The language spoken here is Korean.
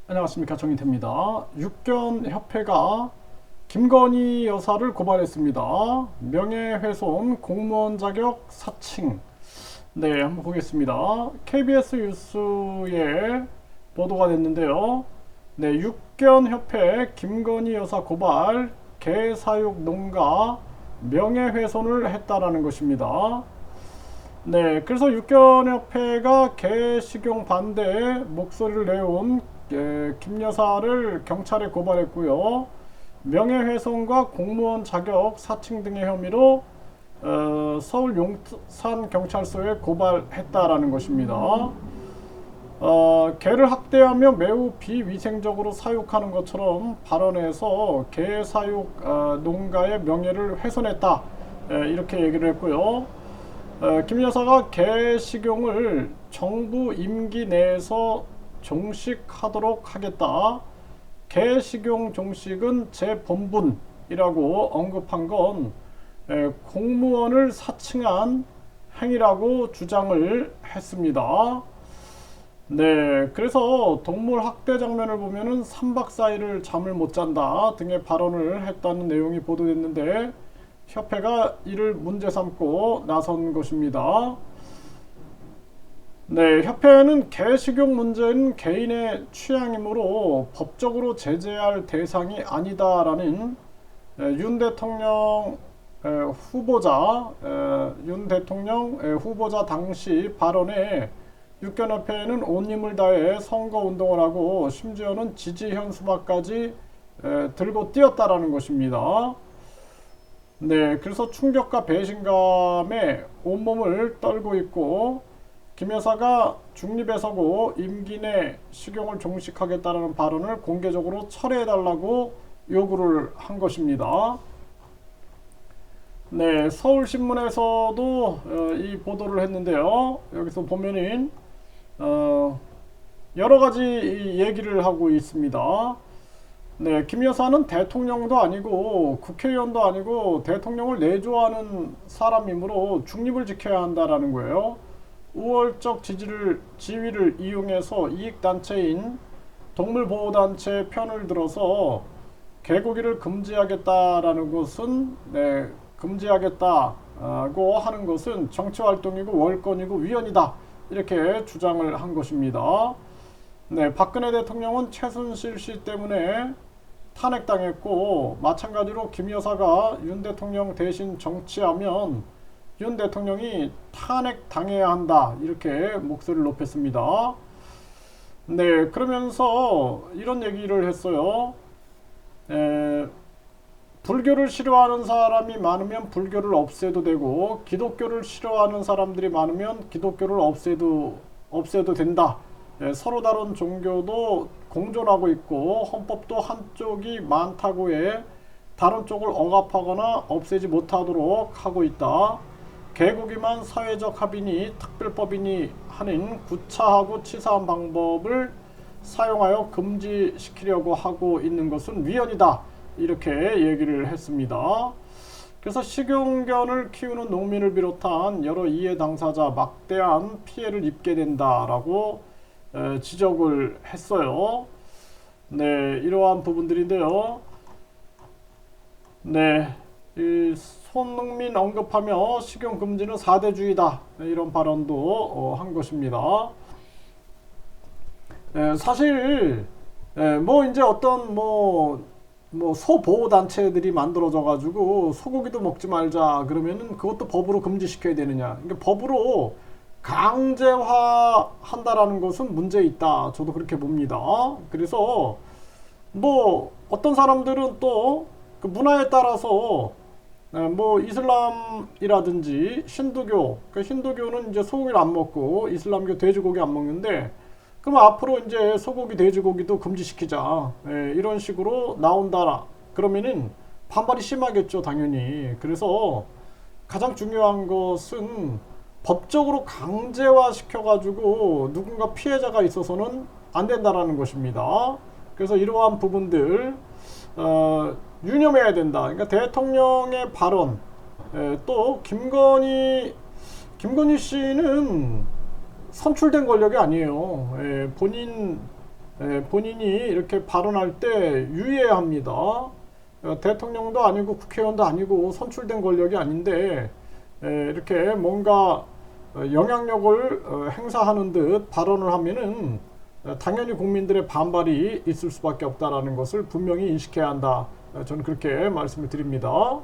안녕하십니까, 정인태입니다. 육견협회가 김건희 여사를 고발했습니다. 명예훼손, 공무원 자격 사칭. 네, 한번 보겠습니다. KBS 뉴스에 보도가 됐는데요. 네, 육견협회 김건희 여사 고발, 개사육 농가 명예훼손을 했다라는 것입니다. 네, 그래서 육견협회가 개식용 반대 목소리를 내온 김 여사를 경찰에 고발했고요. 명예훼손과 공무원 자격 사칭 등의 혐의로 서울 용산경찰서에 고발했다라는 것입니다. 개를 학대하며 매우 비위생적으로 사육하는 것처럼 발언해서 개 사육 농가의 명예를 훼손했다, 이렇게 얘기를 했고요. 김 여사가 개 식용을 정부 임기 내에서 종식하도록 하겠다. 개 식용 종식은 제 본분이라고 언급한 건 공무원을 사칭한 행위라고 주장을 했습니다. 네, 그래서 동물 학대 장면을 보면은 3박 4일을 잠을 못 잔다 등의 발언을 했다는 내용이 보도됐는데, 협회가 이를 문제 삼고 나선 것입니다. 네, 협회는 개 식용 문제는 개인의 취향이므로 법적으로 제재할 대상이 아니다라는 윤 대통령 후보자 당시 발언에 육견협회는 온 힘을 다해 선거운동을 하고 심지어는 지지 현수막까지 들고 뛰었다라는 것입니다. 네, 그래서 충격과 배신감에 온몸을 떨고 있고, 김 여사가 중립에 서고 임기 내 식용을 종식하겠다는 발언을 공개적으로 철회해달라고 요구를 한 것입니다. 네, 서울신문에서도 이 보도를 했는데요. 여기서 보면은 여러 가지 얘기를 하고 있습니다. 네, 김 여사는 대통령도 아니고 국회의원도 아니고 대통령을 내조하는 사람이므로 중립을 지켜야 한다라는 거예요. 우월적 지위를 이용해서 이익단체인 동물보호단체 편을 들어서 개고기를 금지하겠다라는 것은, 금지하겠다고 하는 것은 정치활동이고 월권이고 위헌이다, 이렇게 주장을 한 것입니다. 네, 박근혜 대통령은 최순실 씨 때문에 탄핵당했고, 마찬가지로 김 여사가 윤 대통령 대신 정치하면 윤 대통령이 탄핵당해야 한다, 이렇게 목소리를 높였습니다. 네, 그러면서 이런 얘기를 했어요. 불교를 싫어하는 사람이 많으면 불교를 없애도 되고, 기독교를 싫어하는 사람들이 많으면 기독교를 없애도 된다. 서로 다른 종교도 공존하고 있고, 헌법도 한쪽이 많다고 해 다른 쪽을 억압하거나 없애지 못하도록 하고 있다. 개고기만 사회적 합의니 특별법이니 하는 구차하고 치사한 방법을 사용하여 금지시키려고 하고 있는 것은 위헌이다, 이렇게 얘기를 했습니다. 그래서 식용견을 키우는 농민을 비롯한 여러 이해 당사자 막대한 피해를 입게 된다라고 지적을 했어요. 네, 이러한 부분들인데요. 네, 이 손흥민 언급하며 식용 금지는 4대주의다, 이런 발언도 한 것입니다. 사실 뭐 이제 어떤 소보호 단체들이 만들어져 가지고 소고기도 먹지 말자 그러면은 그것도 법으로 금지시켜야 되느냐? 그러니까 법으로 강제화한다라는 것은 문제 있다, 저도 그렇게 봅니다. 그래서 뭐 어떤 사람들은 또 그 문화에 따라서 이슬람이라든지 힌두교, 그 힌두교는 이제 소고기를 안 먹고 이슬람교 돼지고기 안 먹는데, 그럼 앞으로 이제 소고기 돼지고기도 금지시키자, 이런 식으로 나온다 그러면은 반발이 심하겠죠, 당연히. 그래서 가장 중요한 것은 법적으로 강제화 시켜가지고 누군가 피해자가 있어서는 안 된다라는 것입니다. 그래서 이러한 부분들 유념해야 된다. 그러니까 대통령의 발언, 또 김건희 씨는 선출된 권력이 아니에요. 본인 본인이 이렇게 발언할 때 유의해야 합니다. 대통령도 아니고 국회의원도 아니고 선출된 권력이 아닌데 이렇게 뭔가 영향력을 행사하는 듯 발언을 하면은 당연히 국민들의 반발이 있을 수밖에 없다라는 것을 분명히 인식해야 한다. 저는 그렇게 말씀을 드립니다.